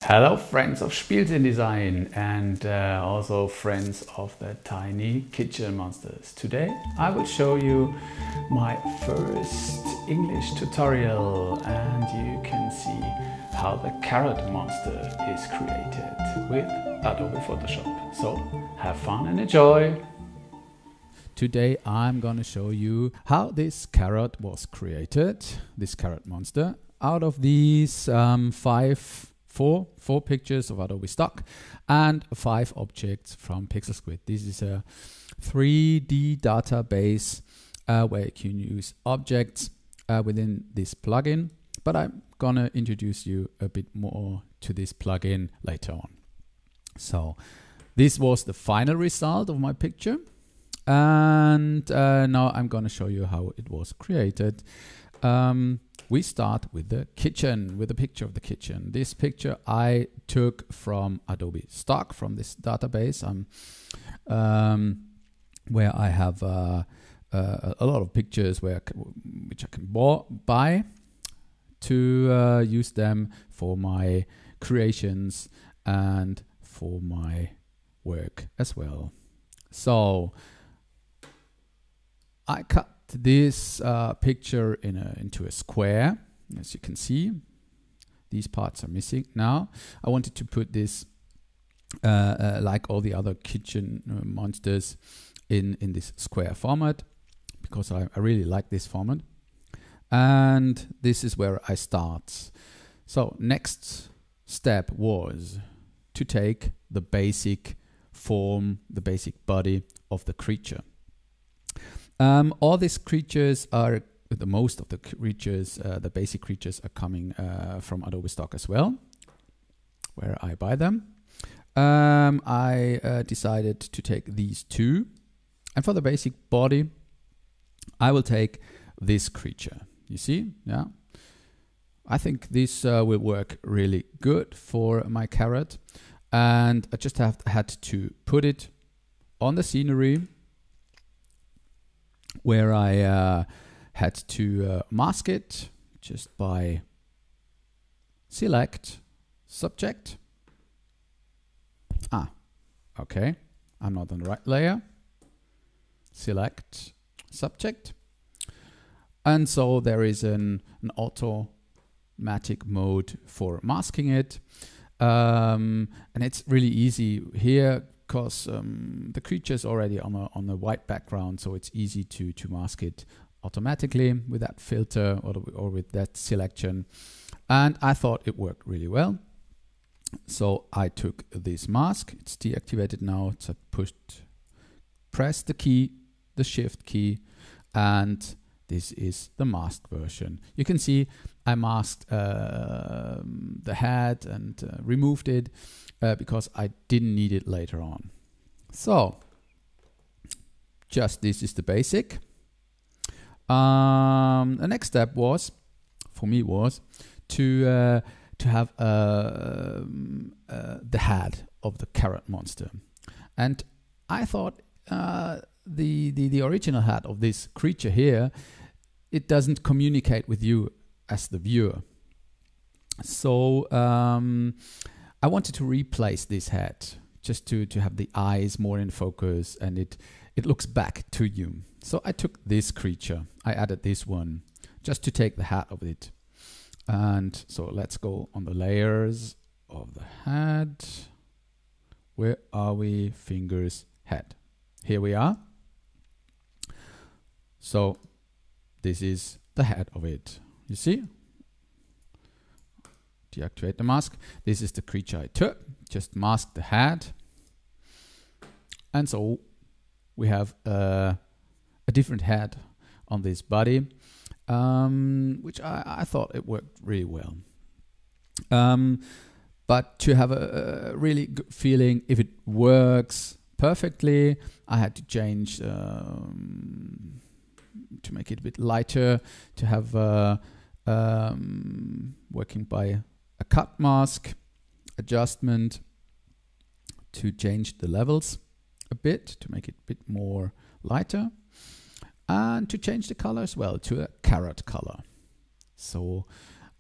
Hello friends of spiel-sinn design and also friends of the tiny kitchen monsters. Today I will show you my first English tutorial and you can see how the carrot monster is created with Adobe Photoshop. So have fun and enjoy! Today I'm gonna show you how this carrot was created, this carrot monster, out of these four pictures of Adobe stock and 5 objects from Pixel Squid. This is a 3D database where you can use objects within this plugin, but I'm gonna introduce you a bit more to this plugin later on. So this was the final result of my picture, and now I'm gonna show you how it was created. We start with the kitchen, with a picture of the kitchen. This picture I took from Adobe stock, from this database, where I have a lot of pictures which I can buy to use them for my creations and for my work as well. So I cut this picture into a square. As you can see, these parts are missing. Now I wanted to put this like all the other kitchen monsters in this square format, because I really like this format, and this is where I start. So next step was to take the basic form, the basic body of the creature. All these creatures are, most of the creatures, the basic creatures are coming from Adobe stock as well, where I buy them. I decided to take these two, and for the basic body I will take this creature. You see, yeah, I think this will work really good for my carrot, and I just had to put it on the scenery, where I had to mask it just by select subject. Okay, I'm not on the right layer. Select subject, and so there is an automatic mode for masking it, and it's really easy here, because the creature is already on a white background, so it's easy to mask it automatically with that filter or with that selection, and I thought it worked really well. So I took this mask, it's deactivated now, so press the shift key, and this is the masked version. You can see I masked the head and removed it because I didn't need it later on. So just this is the basic. The next step was, for me, was to have the head of the carrot monster, and I thought the original head of this creature here, it doesn't communicate with you as the viewer. So I wanted to replace this head, just to have the eyes more in focus, and it looks back to you. So I took this creature, I added this one, just to take the head of it. And so let's go on the layers of the head. Where are we? Fingers, head. Here we are. So this is the head of it. You see? Deactivate the mask. This is the creature I took. Just mask the head. And so we have a different head on this body, which I thought it worked really well. But to have a really good feeling if it works perfectly, I had to change to make it a bit lighter, to have working by a cut mask adjustment, to change the levels a bit, to make it a bit more lighter, and to change the color as well to a carrot color. So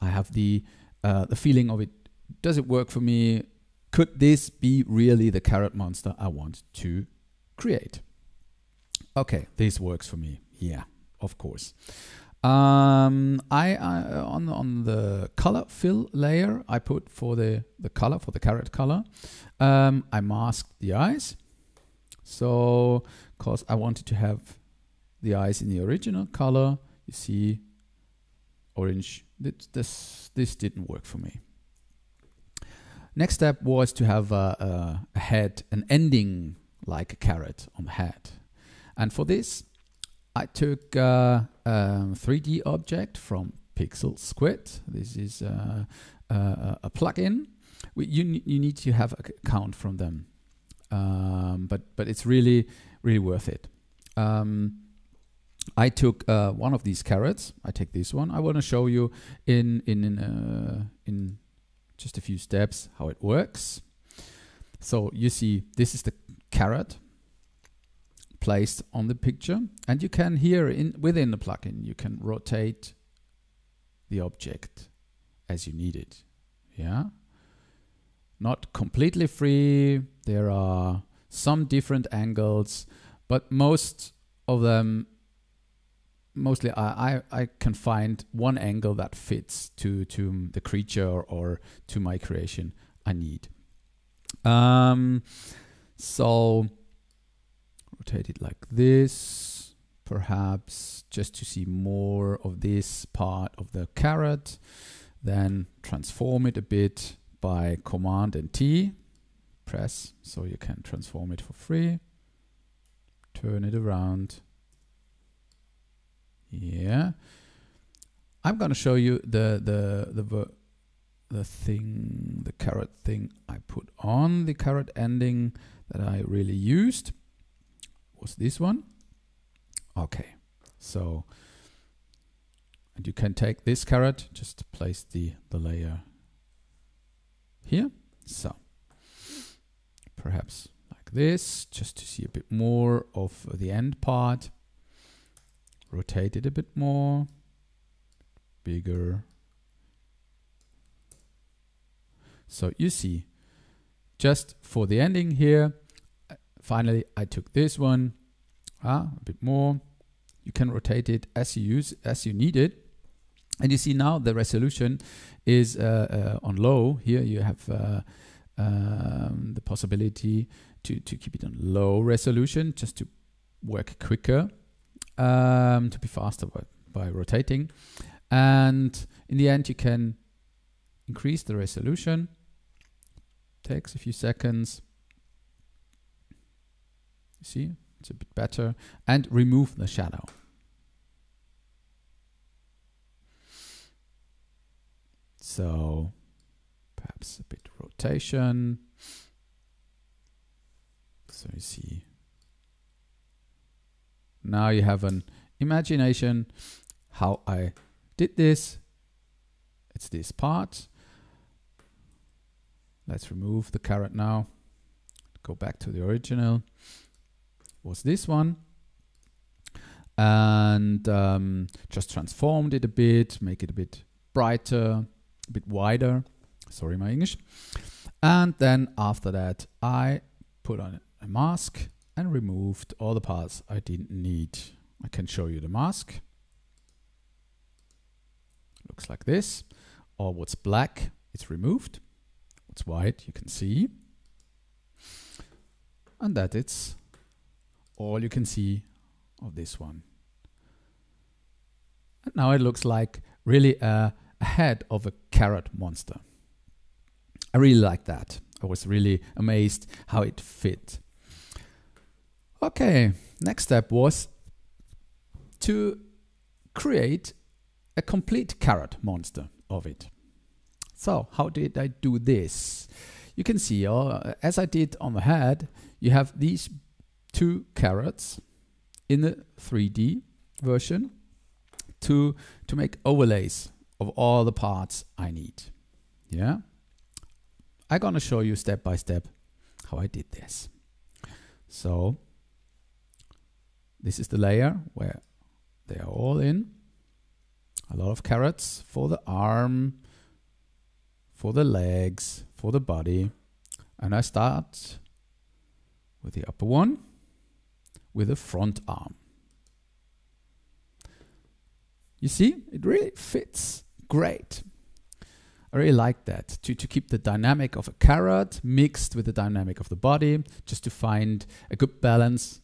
I have the feeling of it does it work for me? Could this be really the carrot monster I want to create? Okay, this works for me. Yeah, of course. On the color fill layer, I put for the color, for the carrot color, I masked the eyes. So, because I wanted to have the eyes in the original color, you see, orange. This didn't work for me. Next step was to have a head, an ending like a carrot on the head. And for this, I took a 3D object from Pixel Squid. This is a plugin. You need to have an account from them, but it's really worth it. I took one of these carrots. I take this one. I want to show you in just a few steps how it works. So you see, this is the carrot placed on the picture, and you can here within the plugin you can rotate the object as you need it. Yeah, not completely free. There are some different angles, but most of them, mostly I can find one angle that fits to the creature or to my creation I need. So rotate it like this, perhaps just to see more of this part of the carrot. Then transform it a bit by Command and T. Press so you can transform it for free. Turn it around. Yeah. I'm gonna show you the carrot thing I put on, the carrot ending that I really used. Was this one. Okay, so, and you can take this carrot, just place the layer here. So perhaps like this, just to see a bit more of the end part. Rotate it a bit more, bigger. So you see, just for the ending here, finally I took this one, a bit more. You can rotate it as you need it. And you see now the resolution is on low. Here you have the possibility to keep it on low resolution, just to work quicker, to be faster by rotating. And in the end you can increase the resolution. Takes a few seconds. You see, it's a bit better. And remove the shadow. So perhaps a bit rotation. So you see, now you have an imagination how I did this. It's this part. Let's remove the carrot now. Go back to the original. Was this one. And just transformed it a bit, make it a bit brighter, a bit wider. Sorry, my English. And then after that, I put on a mask and removed all the parts I didn't need. I can show you the mask. Looks like this. Or what's black, it's removed. What's white, you can see. And that it's all you can see of this one. And now it looks like really a head of a carrot monster. I really like that. I was really amazed how it fit. Okay, next step was to create a complete carrot monster of it. So how did I do this? You can see, as I did on the head, you have these two carrots in the 3D version to make overlays of all the parts I need. Yeah, I'm gonna show you step by step how I did this. So this is the layer where they are all in. A lot of carrots for the arm, for the legs, for the body. And I start with the upper one, with the front arm. You see, it really fits great. I really like that, to keep the dynamic of a carrot mixed with the dynamic of the body, just to find a good balance.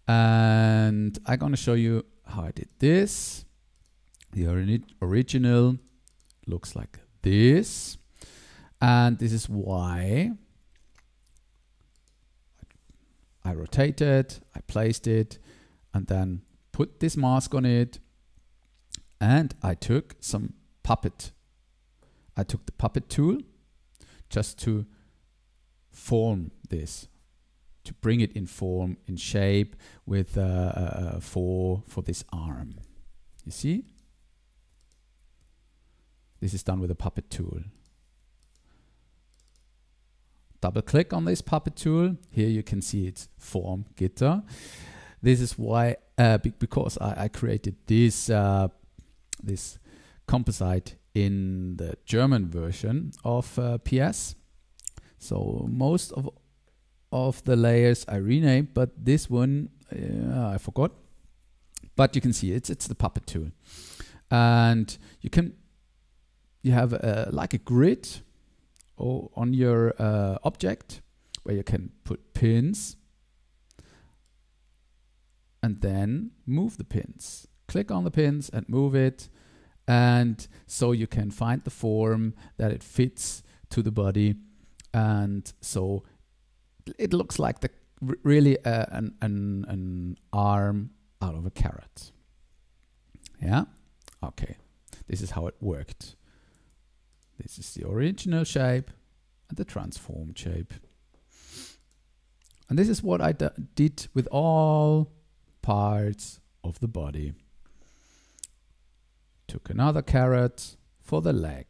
And I'm going to show you how I did this. The original looks like this. And this is why I rotated, I placed it, and then put this mask on it. And I took some puppet. I took the puppet tool just to form this, to bring it in form, in shape, with for this arm. You see? This is done with a puppet tool. Double click on this puppet tool. Here you can see its form, guitar. This is why, because I created this this composite in the German version of PS. So most of the layers I renamed, but this one I forgot. But you can see it's the puppet tool, and you have like a grid on your object where you can put pins and then move the pins. Click on the pins and move it, and so you can find the form that it fits to the body, and so it looks like really an arm out of a carrot. Yeah, okay. This is how it worked. This is the original shape and the transformed shape. And this is what I did with all parts of the body. Took another carrot for the leg.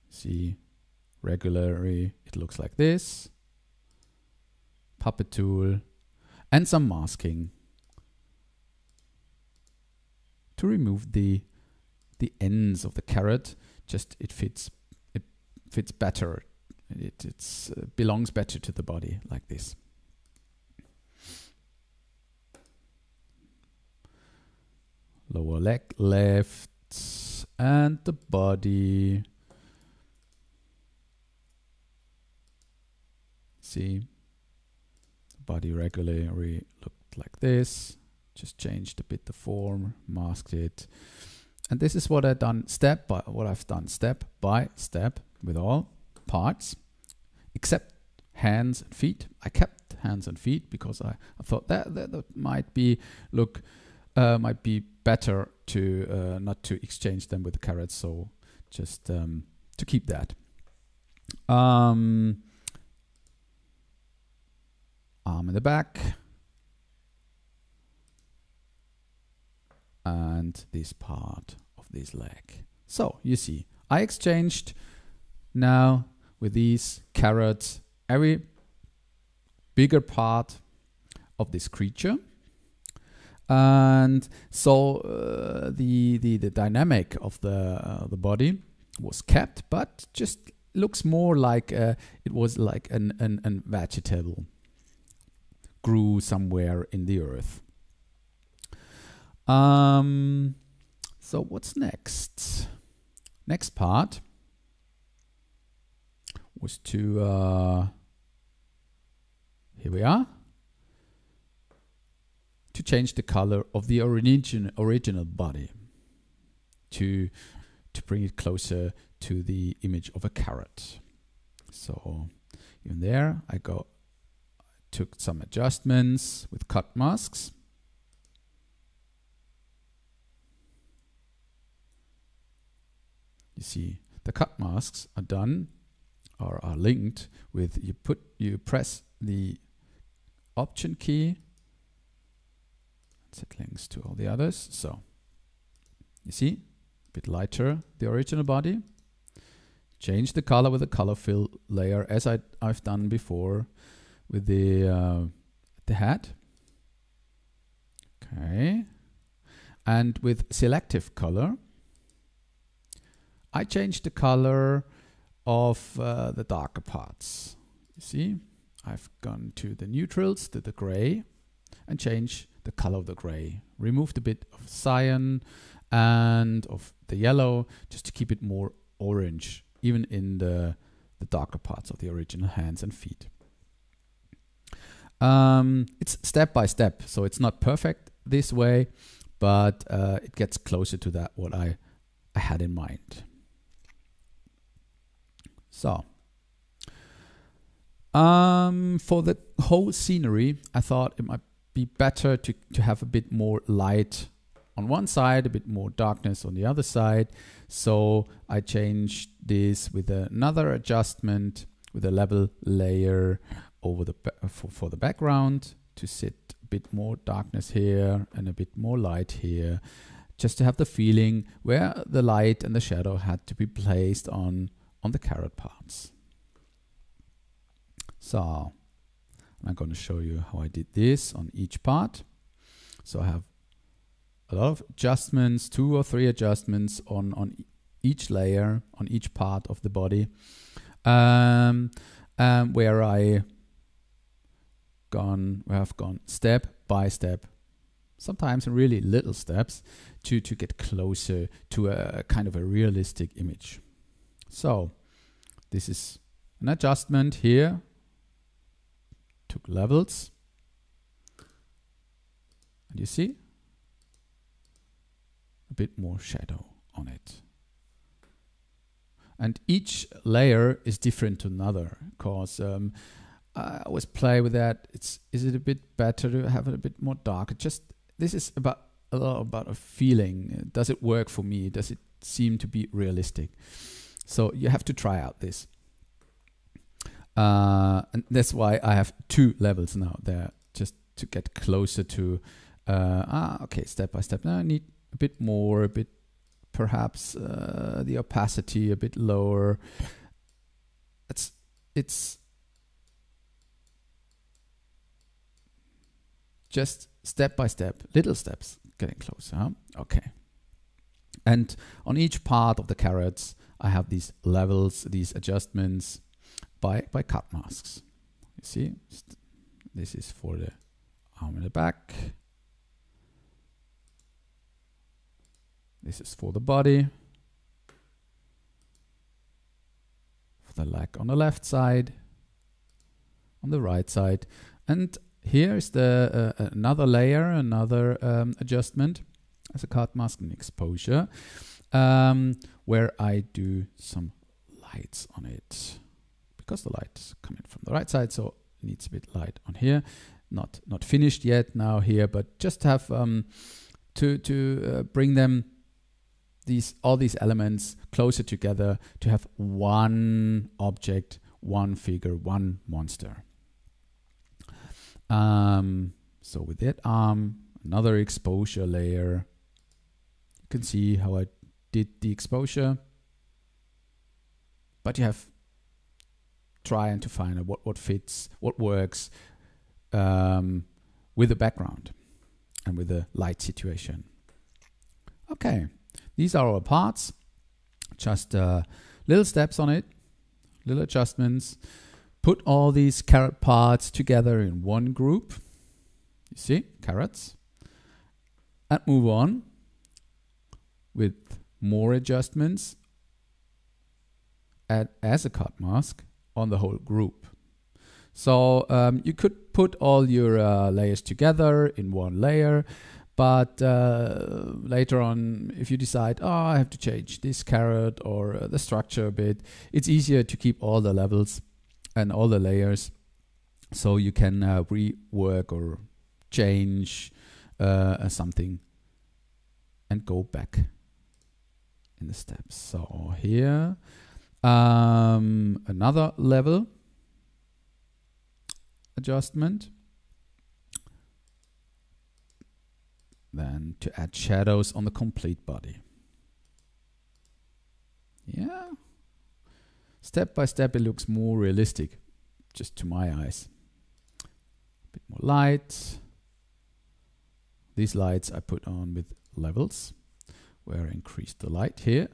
See, regularly it looks like this. Puppet tool and some masking to remove the ends of the carrot. Just it fits better. It belongs better to the body like this. Lower leg left and the body. See, the body regularly looked like this. Just changed a bit the form, masked it. And this is what I've done step by step with all parts, except hands and feet. I kept hands and feet because I thought that might be better to not to exchange them with the carrots. So just to keep that. Arm in the back. And this part of this leg. So you see, I exchanged now with these carrots every bigger part of this creature, and so the dynamic of the body was kept, but just looks more like it was like an vegetable grew somewhere in the earth. So what's next? Next part was to here we are, to change the color of the original body to bring it closer to the image of a carrot. So even there I took some adjustments with cut masks. You see, the cut masks are done or are linked with you press the Option key. It links to all the others. So you see, a bit lighter the original body. Change the color with the color fill layer as I've done before with the head. Okay, and with selective color, I changed the color of the darker parts. You see, I've gone to the neutrals, to the gray, and changed the color of the gray. Removed a bit of cyan and of the yellow, just to keep it more orange, even in the darker parts of the original hands and feet. It's step by step, so it's not perfect this way, but it gets closer to that what I had in mind. So for the whole scenery, I thought it might be better to have a bit more light on one side, a bit more darkness on the other side. So I changed this with another adjustment with a level layer over the for the background to set a bit more darkness here and a bit more light here, just to have the feeling where the light and the shadow had to be placed on the carrot parts. So I'm going to show you how I did this on each part. So I have a lot of adjustments, 2 or 3 adjustments on each layer, on each part of the body, where I have gone step by step, sometimes in really little steps, to get closer to a kind of a realistic image. So this is an adjustment here. Took levels, and you see a bit more shadow on it. And each layer is different to another, because I always play with that. Is it a bit better to have it a bit more dark? This is about a lot about a feeling. Does it work for me? Does it seem to be realistic? So you have to try out this. And that's why I have 2 levels now there, just to get closer to, okay, step by step. Now I need a bit more, a bit, perhaps the opacity a bit lower. It's just step by step, little steps, getting closer. Huh? Okay. And on each part of the carrots, I have these levels, these adjustments by cut masks. You see, this is for the arm and the back. This is for the body. For the leg on the left side, on the right side. And here is the another layer, another adjustment as a cut mask and exposure, where I do some lights on it. Because the light is coming from the right side, so it needs a bit light on here. Not finished yet now here, but just have to bring them, all these elements closer together, to have one object, one figure, one monster. So with that arm, another exposure layer. You can see how I did the exposure, but you have trying to find what fits, what works with the background and with the light situation. Okay, these are our parts. Just little steps on it, little adjustments. Put all these carrot parts together in one group. You see, carrots. And move on with more adjustments as a cut mask on the whole group. So you could put all your layers together in one layer, but later on, if you decide, oh, I have to change this carrot or the structure a bit, it's easier to keep all the levels and all the layers, so you can rework or change something and go back in the steps. So here, another level adjustment. Then to add shadows on the complete body. Yeah. Step by step it looks more realistic, just to my eyes. A bit more light. These lights I put on with levels, where I increase the light here.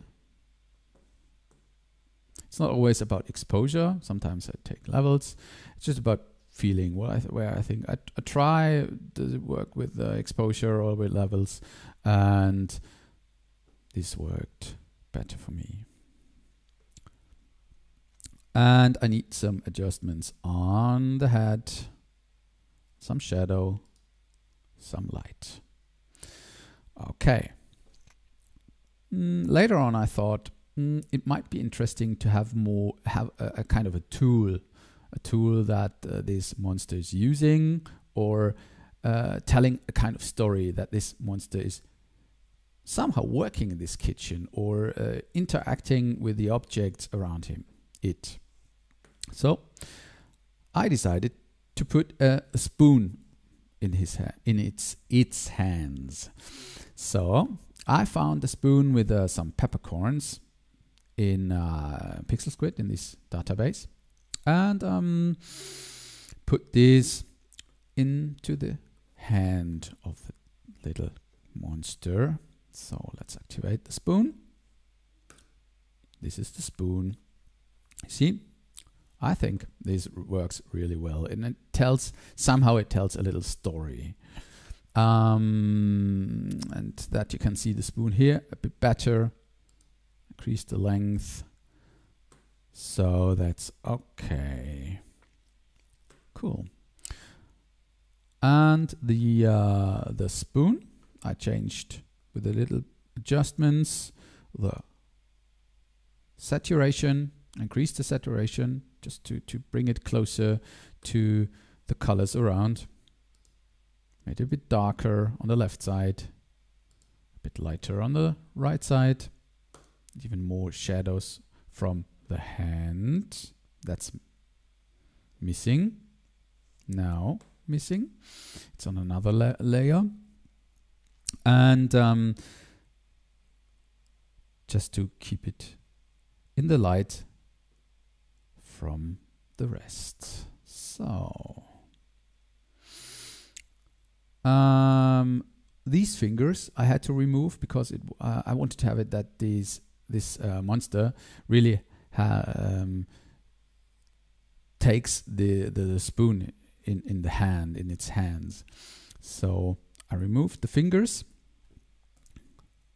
It's not always about exposure. Sometimes I take levels. It's just about feeling where I think I try, does it work with exposure or with levels, and this worked better for me. And I need some adjustments on the head, some shadow, some light. Okay. Later on I thought it might be interesting to have a kind of a tool that this monster is using, or telling a kind of story that this monster is somehow working in this kitchen, or interacting with the objects around him. So I decided to put a spoon in its hands. So I found a spoon with some peppercorns in Pixel Squid in this database, and put this into the hand of the little monster. So let's activate the spoon. This is the spoon. See, I think this works really well, and it tells a little story. And that you can see the spoon here a bit better. Increase the length. So that's okay. Cool. And the spoon I changed with the little adjustments. The saturation, increase the saturation just to bring it closer to the colors around. Made it a bit darker on the left side, a bit lighter on the right side. Even more shadows from the hand. That's missing. Now missing. It's on another layer. And just to keep it in the light from the rest. So these fingers I had to remove because I wanted to have it that this monster really takes the spoon in the hand, in its hands. So I removed the fingers,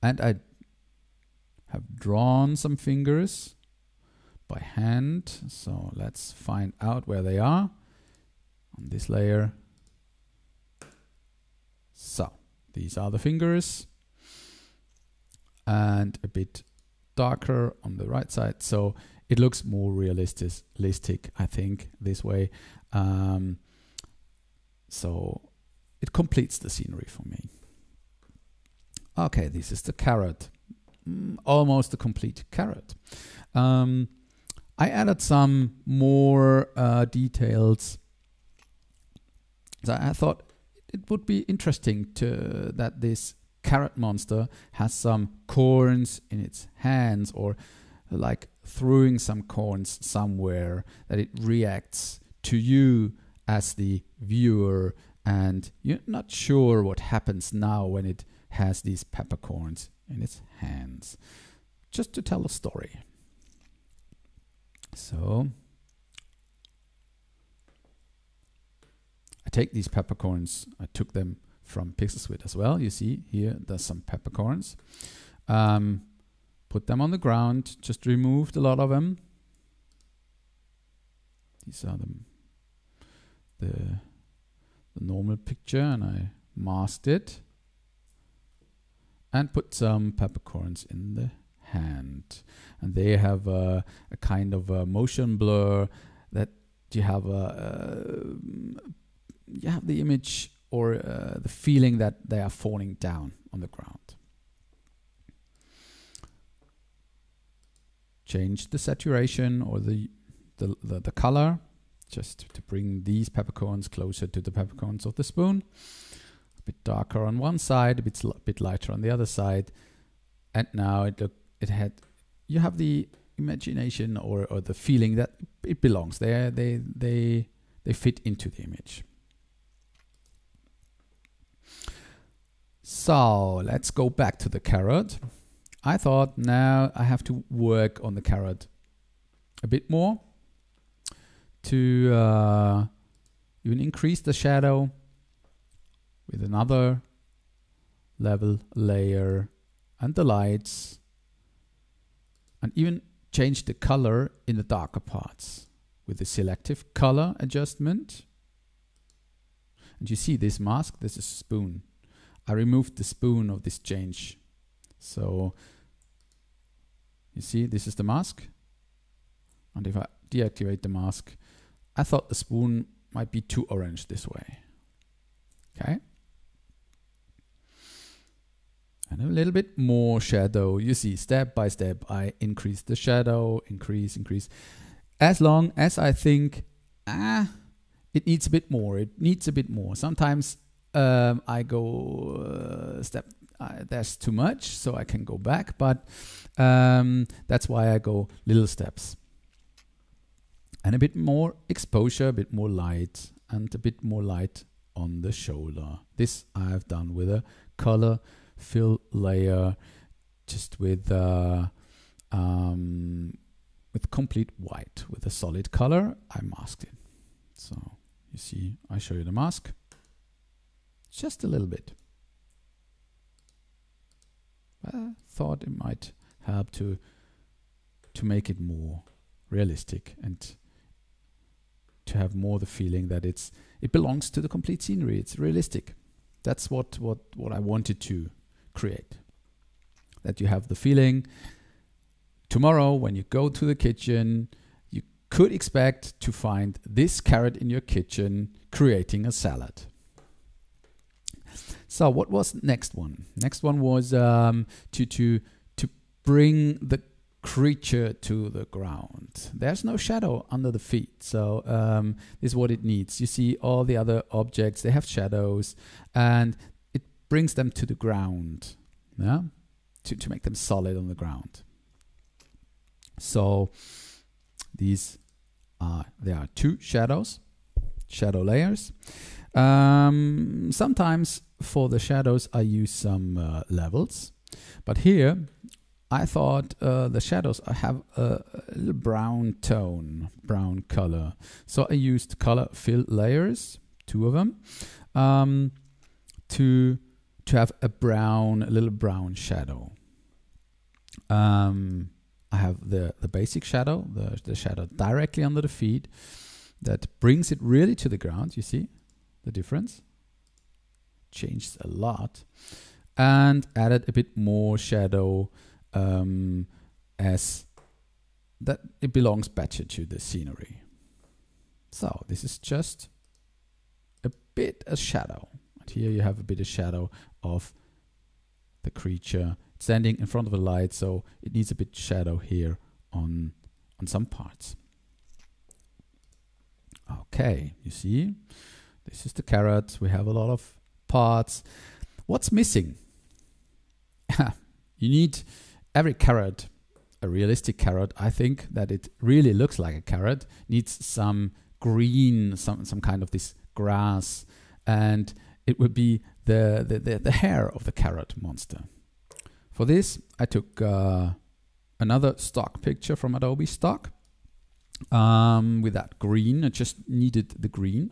and I have drawn some fingers by hand. So let's find out where they are on this layer. So these are the fingers, and a bit darker on the right side, so it looks more realistic, I think, this way. So it completes the scenery for me. Okay, this is the carrot, almost a complete carrot. I added some more details. So I thought it would be interesting that this carrot monster has some corns in its hands, or like throwing some corns somewhere, that it reacts to you as the viewer, and you're not sure what happens now when it has these peppercorns in its hands, just to tell a story. So I take these peppercorns, I took them from Pixel Squid as well. You see here there's some peppercorns. Put them on the ground, just removed a lot of them. These are the normal picture, and I masked it and put some peppercorns in the hand. And they have a kind of a motion blur that you have the image or the feeling that they are falling down on the ground. Change the saturation or the color, just to bring these peppercorns closer to the peppercorns of the spoon. A bit darker on one side, a bit lighter on the other side, and now you have the imagination or the feeling that it belongs there. They fit into the image. So let's go back to the carrot. I thought now I have to work on the carrot a bit more to even increase the shadow with another level layer and the lights, and even change the color in the darker parts with the selective color adjustment. And you see this mask, this is a spoon. I removed the spoon of this change. So you see, this is the mask. And if I deactivate the mask, I thought the spoon might be too orange this way. Okay. And a little bit more shadow. You see, step by step, I increase the shadow, increase. As long as I think, it needs a bit more. Sometimes I go there's too much, so I can go back, but that's why I go little steps. And a bit more exposure, a bit more light, and a bit more light on the shoulder. This I've done with a color fill layer, just with complete white. With a solid color, I masked it. So you see, I show you the mask. Just a little bit. I thought it might help to make it more realistic and to have more the feeling that it belongs to the complete scenery. It's realistic. That's what I wanted to create. That you have the feeling tomorrow when you go to the kitchen, you could expect to find this carrot in your kitchen creating a salad. So what was the next one? Next one was to bring the creature to the ground. There's no shadow under the feet, so this is what it needs. You see all the other objects, they have shadows, and it brings them to the ground, yeah? To make them solid on the ground. So there are two shadow layers. Sometimes for the shadows I use some levels, but here I thought the shadows have a little brown tone, brown color. So I used color fill layers, two of them, to have a little brown shadow. I have the basic shadow, the shadow directly under the feet that brings it really to the ground. You see the difference? Changed a lot. And added a bit more shadow as that it belongs better to the scenery. So this is just a bit of shadow. And here you have a bit of shadow of the creature standing in front of a light, so it needs a bit shadow here on some parts. Okay, you see, this is the carrot. We have a lot of parts. What's missing? You need every carrot, a realistic carrot. I think that it really looks like a carrot. Needs some green, some kind of this grass, and it would be the hair of the carrot monster. For this, I took another stock picture from Adobe Stock with that green. I just needed the green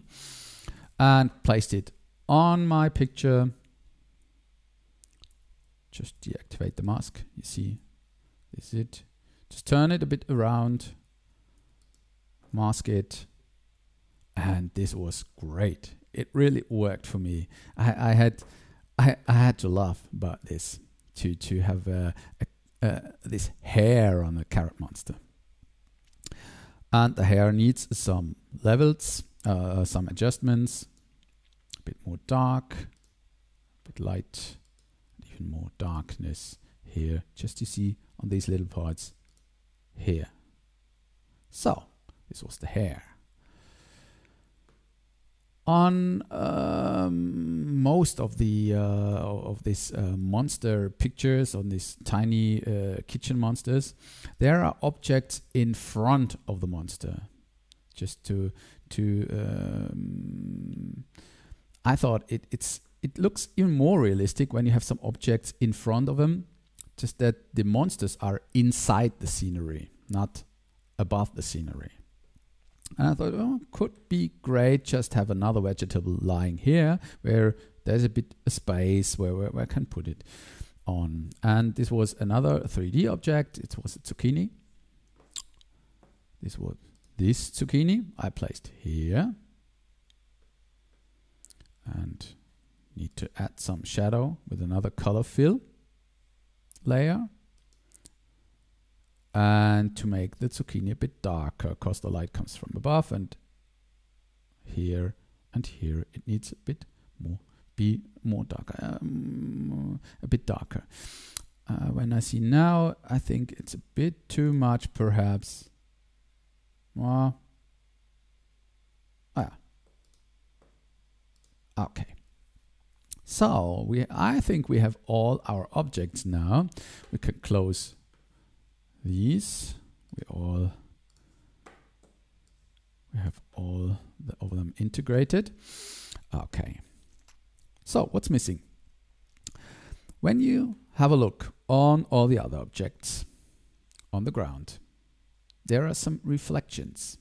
and placed it on my picture. Just deactivate the mask. You see, this is it. Just turn it a bit around, mask it, and this was great. It really worked for me. I had to laugh about this. To have this hair on a carrot monster. And the hair needs some levels, some adjustments, a bit more dark, a bit light, even more darkness here, just to see on these little parts here. So, this was the hair. On most of the these monster pictures, on these tiny kitchen monsters, there are objects in front of the monster. Just to I thought it looks even more realistic when you have some objects in front of them. Just that the monsters are inside the scenery, not above the scenery. And I thought, oh, could be great, just have another vegetable lying here where there's a bit of space where I can put it on. And this was another 3D object. It was a zucchini. This was this zucchini I placed here. And need to add some shadow with another color fill layer. And to make the zucchini a bit darker, because the light comes from above, and here it needs a bit more, be more darker, a bit darker. When I see now, I think it's a bit too much, perhaps. Yeah. Okay. So I think we have all our objects now. We can close these. We have all of them integrated. Okay. So what's missing? When you have a look on all the other objects on the ground, there are some reflections.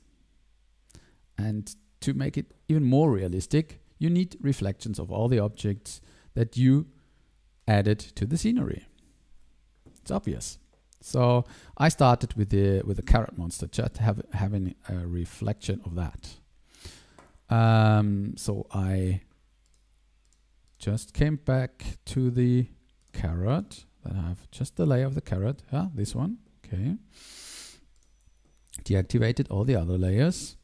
And to make it even more realistic, you need reflections of all the objects that you added to the scenery. It's obvious. So I started with the carrot monster, just having a reflection of that. So I just came back to the carrot. I have just the layer of the carrot. This one. Okay. Deactivated all the other layers.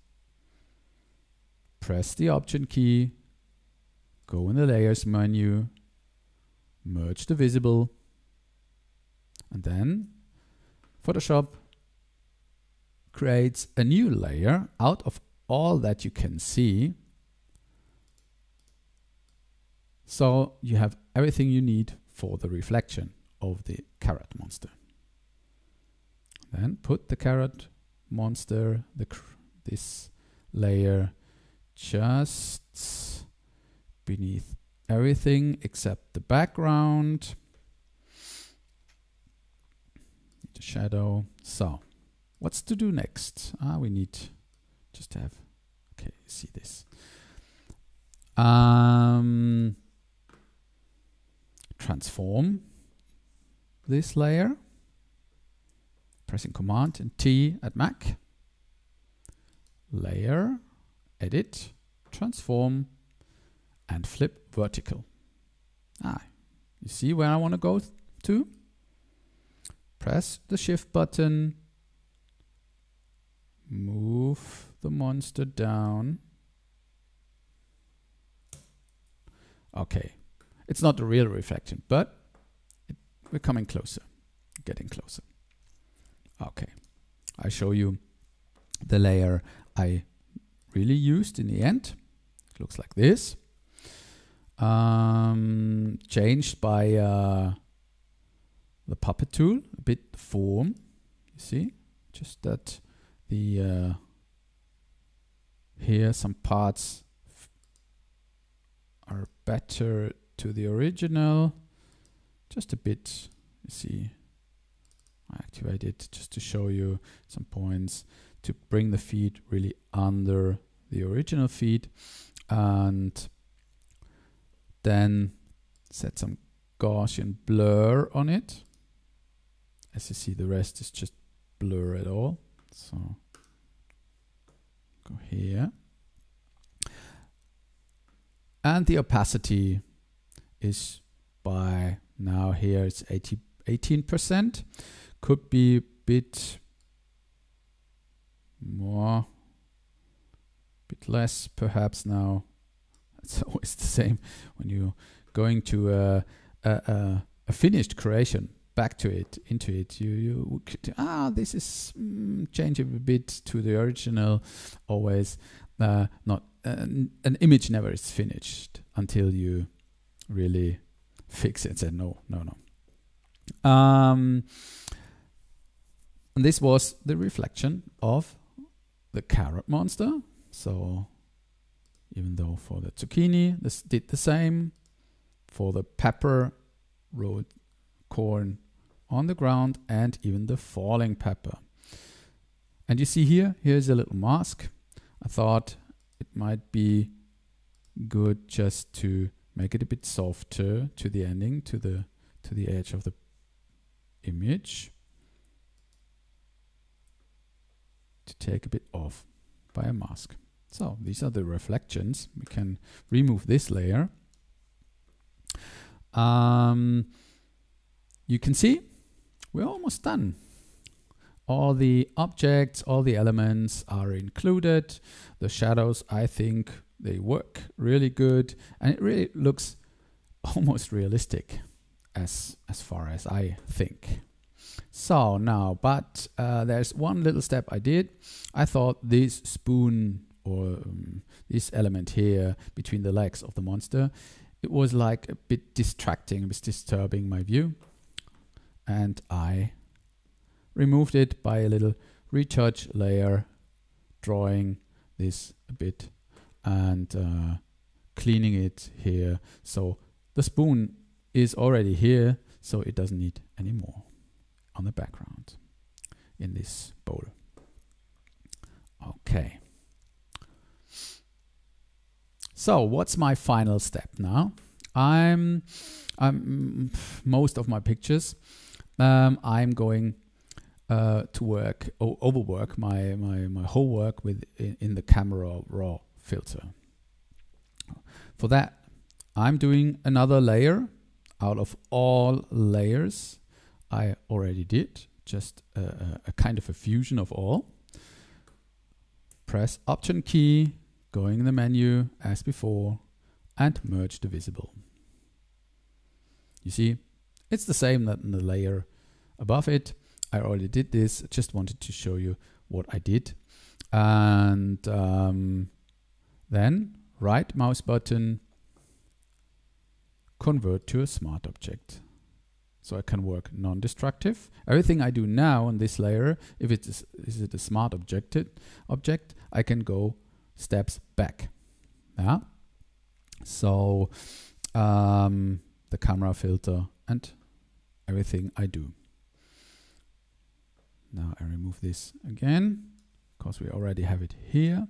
Press the Option key. Go in the Layers menu. Merge the visible. And then Photoshop creates a new layer out of all that you can see. So you have everything you need for the reflection of the carrot monster. Then put the carrot monster, this layer, just beneath everything except the background. The shadow. So what's to do next? We need just to have, okay, see this. Transform this layer. Pressing Command and T at Mac. Layer, Edit, Transform, and Flip Vertical. You see where I want to go to? Press the Shift button, move the monster down. Okay, it's not a real reflection, but we're coming closer, getting closer. Okay, I show you the layer I really used in the end. It looks like this. Changed by the puppet tool, a bit the form, you see, just that the here some parts are better to the original, just a bit, you see. I activate it just to show you some points to bring the feed really under the original feed, and then set some Gaussian blur on it. As you see, the rest is just blur at all. So go here. And the opacity is by now here it's 18%. Could be a bit more, bit less perhaps now. It's always the same when you're going to a finished creation, back to it, into it. You could, this is change a bit to the original. Always not an image never is finished until you really fix it and say no. And this was the reflection of the carrot monster. So even though for the zucchini, this did the same. For the pepper, wrote corn on the ground, and even the falling pepper. And you see here's a little mask. I thought it might be good just to make it a bit softer to the ending, to the edge of the image, to take a bit off by a mask. So these are the reflections. We can remove this layer. You can see we're almost done. All the objects, all the elements are included. The shadows, I think they work really good, and it really looks almost realistic as far as I think. So now, but there's one little step I did. I thought this spoon or this element here between the legs of the monster, it was like a bit distracting, it was disturbing my view. And I removed it by a little retouch layer, drawing this a bit and cleaning it here. So the spoon is already here, so it doesn't need any more on the background in this bowl. Okay. So what's my final step now? I'm most of my pictures, I'm going to overwork my whole work with in the camera raw filter. For that, I'm doing another layer out of all layers I already did, just a kind of a fusion of all. Press Option key, going in the menu as before, and merge the visible. You see, it's the same that in the layer above it. I already did this, just wanted to show you what I did. And then right mouse button, convert to a smart object. So I can work non-destructive. Everything I do now on this layer, if it is a smart object, I can go steps back. Yeah. So the camera filter and everything I do. Now I remove this again, because we already have it here.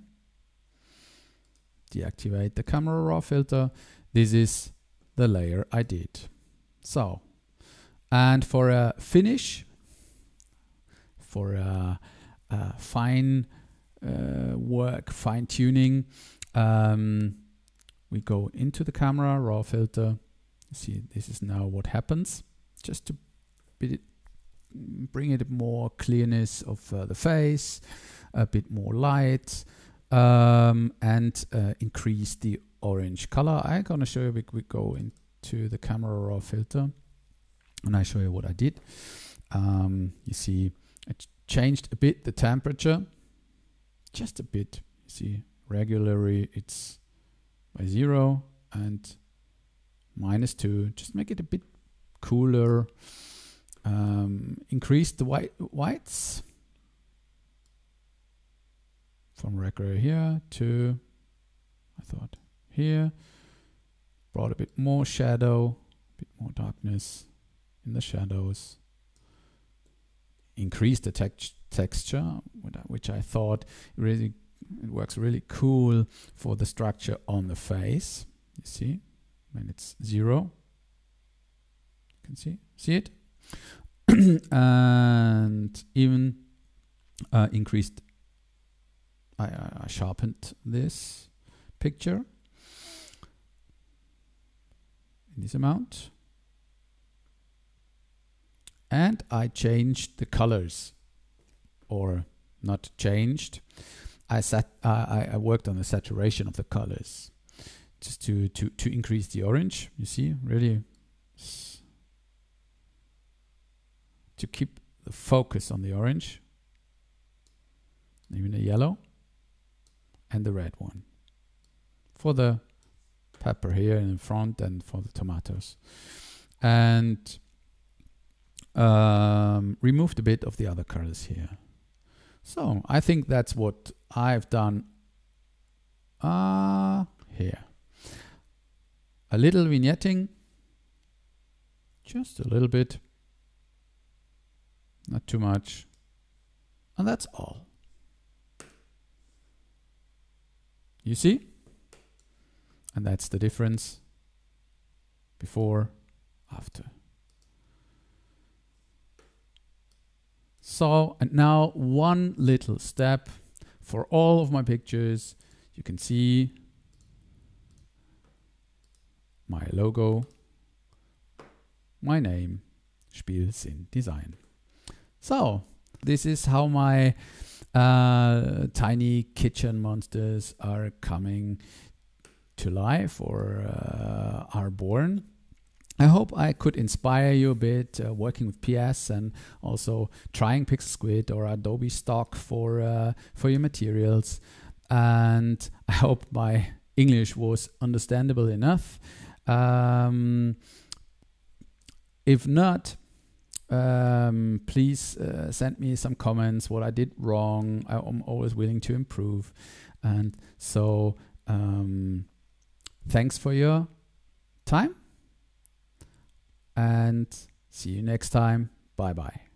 Deactivate the camera raw filter. This is the layer I did. So, and for a finish, for a fine work, fine tuning, we go into the camera raw filter. See, this is now what happens, just to bring it more clearness of the face, a bit more light, and increase the orange color. I'm gonna show you, we go into the camera raw filter and I show you what I did. You see, I changed a bit the temperature, just a bit. You see, regularly it's by 0 and -2, just make it a bit cooler. Increase the whites from regular here to, I thought, here. Brought a bit more shadow, a bit more darkness in the shadows. Increase the texture, which I thought really it works really cool for the structure on the face. You see, when it's 0, you can see it. And even increased, I sharpened this picture in this amount, and I changed the colors, or not changed. I worked on the saturation of the colors, just to increase the orange. You see, really. To keep the focus on the orange, even the yellow, and the red one for the pepper here in front and for the tomatoes, and removed a bit of the other colors here. So I think that's what I've done here. A little vignetting, just a little bit. Not too much. And that's all. You see? And that's the difference. Before, after. So, and now one little step for all of my pictures. You can see my logo, my name, spiel-sinn design. So, this is how my tiny kitchen monsters are coming to life or are born. I hope I could inspire you a bit working with PS and also trying Pixel Squid or Adobe Stock for your materials. And I hope my English was understandable enough. If not, please send me some comments what I did wrong. I'm always willing to improve. And so thanks for your time and see you next time. Bye bye.